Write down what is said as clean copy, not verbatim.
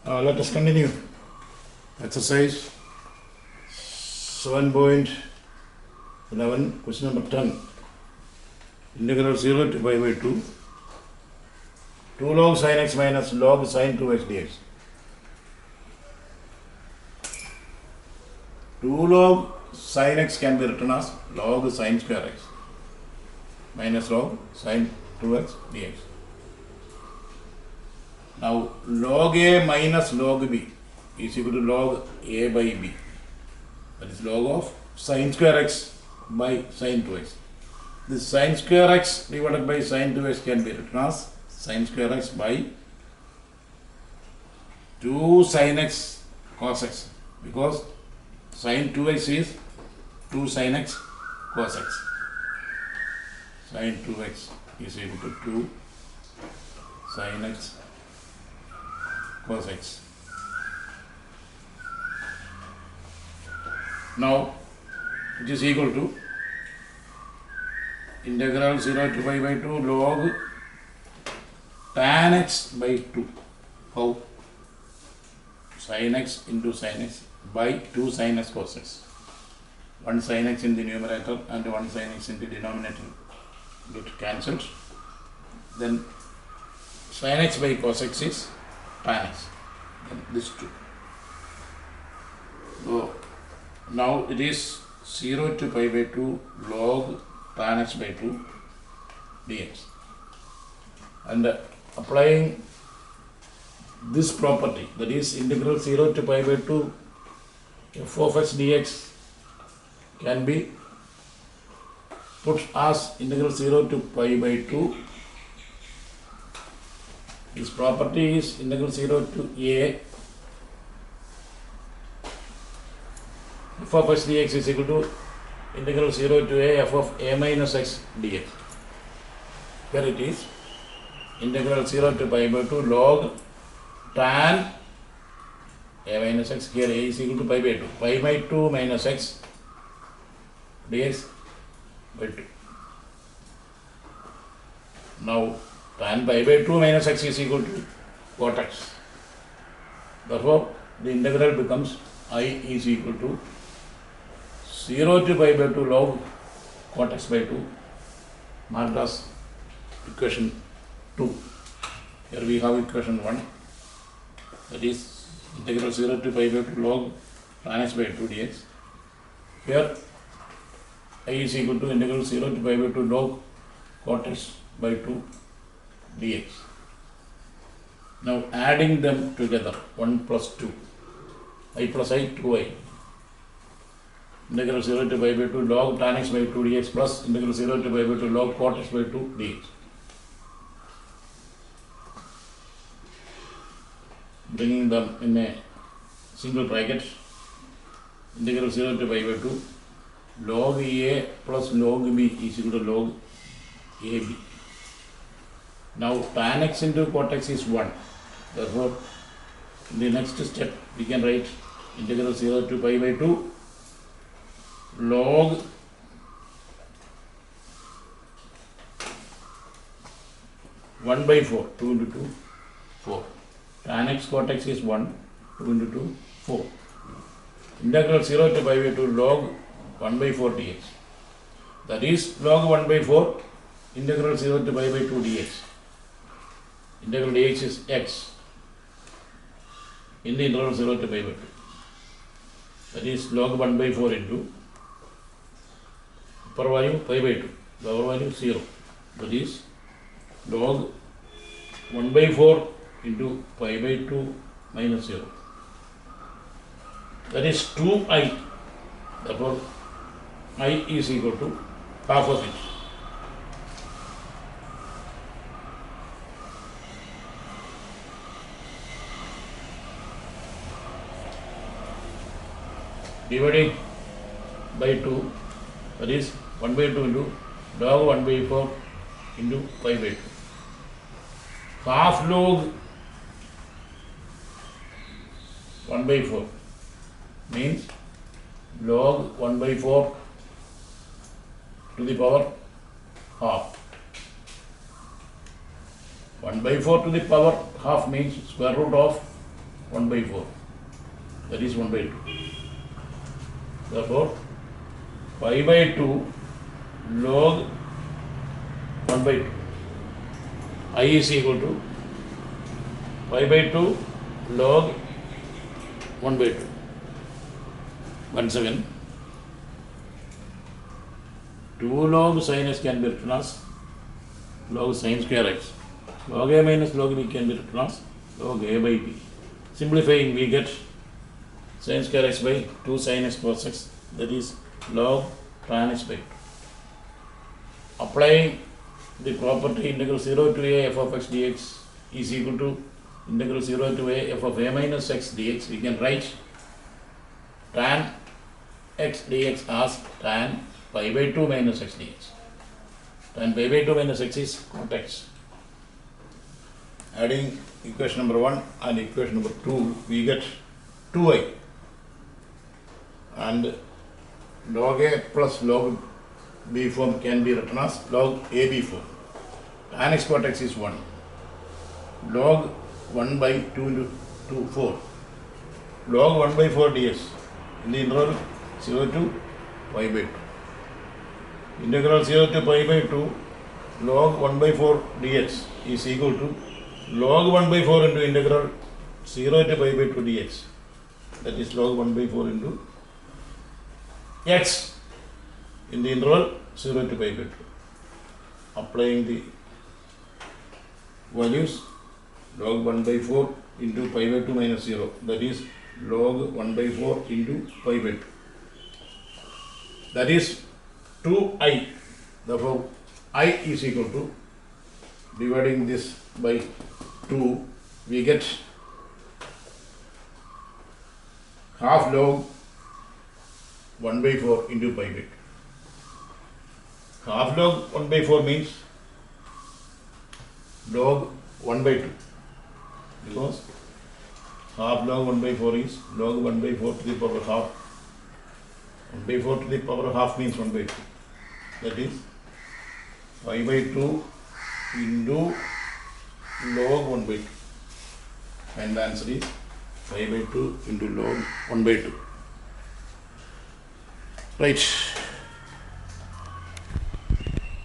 Let us continue. Exercise 7.11, question number 10. Integral 0 to pi by 2. 2 log sin x minus log sin 2x dx. 2 log sin x can be written as log sin square x minus log sin 2x dx. Now log a minus log b is equal to log a by b. That is log of sin square x by sin 2x. This sin square x divided by sin 2x can be written as sin square x by 2 sin x cos x, because sin 2x is 2 sin x cos x. Sin 2x is equal to 2 sin x cos x. Now it is equal to integral 0 to pi by 2 log tan x by 2. How? Sin x into sin x by 2 sin x cos x. 1 sin x in the numerator and 1 sin x in the denominator get cancelled. Then sin x by cos x is tan x. Then this 2. So now it is 0 to pi by 2 log tan x by 2 dx. And applying this property, that is integral 0 to pi by 2 f of x dx, can be put as integral 0 to pi by 2. This property is integral 0 to a f of x dx is equal to integral 0 to a f of a minus x dx. Here it is integral 0 to pi by 2 log tan a minus x. Here a is equal to pi by 2. Pi by 2 minus x dx by 2. Now tan pi by 2 minus x is equal to cot x. Therefore, the integral becomes I is equal to 0 to pi by 2 log cot x by 2, marked as equation 2. Here we have equation 1, that is integral 0 to pi by 2 log tan x by 2 dx. Here I is equal to integral 0 to pi by 2 log cot x by 2 dx. Now adding them together, 1 plus 2, I plus I, 2i. Integral 0 to pi by 2 log tan x by 2 dx plus integral 0 to pi by 2 log cot x by 2 dx. Bringing them in a single bracket, integral 0 to pi by 2 log a plus log b is equal to log ab. Now tan x into cot x is 1. Therefore, in the next step we can write integral 0 to pi by 2 log (1 by 4), 2 into 2, 4. Tan x cot x is 1, 2 into 2, 4. Integral 0 to pi by 2 log 1 by 4 dx. That is log 1 by 4 integral 0 to pi by 2 dx. Integral dx is x in the interval 0 to pi by 2. That is log 1 by 4 into upper value pi by 2, lower value 0. That is log 1 by 4 into pi by 2 minus 0. That is 2i. Therefore, I is equal to half of it. Dividing by 2, that is 1 by 2 into log 1 by 4 into pi by 2. Half log 1 by 4 means log 1 by 4 to the power half. 1 by 4 to the power half means square root of 1 by 4. That is 1 by 2. Therefore, pi by 2 log 1 by 2. I is equal to pi by 2 log 1 by 2. Once again, 2 log sin s can be written as log sin square x. Log a minus log b can be written as log a by b. Simplifying, we get sin square x by 2 sin x cos x, that is log tan x by 2. Applying the property integral 0 to a f of x dx is equal to integral 0 to a f of a minus x dx, we can write tan x dx as tan pi by 2 minus x dx. Tan pi by 2 minus x is cot x. Adding equation number 1 and equation number 2, we get 2i, and log a plus log b form can be written as log ab form. Tan x cot x is 1. Log 1 by 2 into 2, 4. Log 1 by 4 dx in the interval 0 to pi by 2. Integral 0 to pi by 2 log 1 by 4 dx is equal to log 1 by 4 into integral 0 to pi by 2 dx. That is log 1 by 4 into x in the interval 0 to pi by 2. Applying the values, log 1 by 4 into pi by 2 minus 0, that is log 1 by 4 into pi by 2. That is 2i. Therefore, I is equal to, dividing this by 2, we get half log 1 by 4 into pi by 2. Half log 1 by 4 means log 1 by 2, because half log 1 by 4 is log 1 by 4 to the power half. 1 by 4 to the power half means 1 by 2. That is pi by 2 into log 1 by 2. And the answer is pi by 2 into log 1 by 2. Right.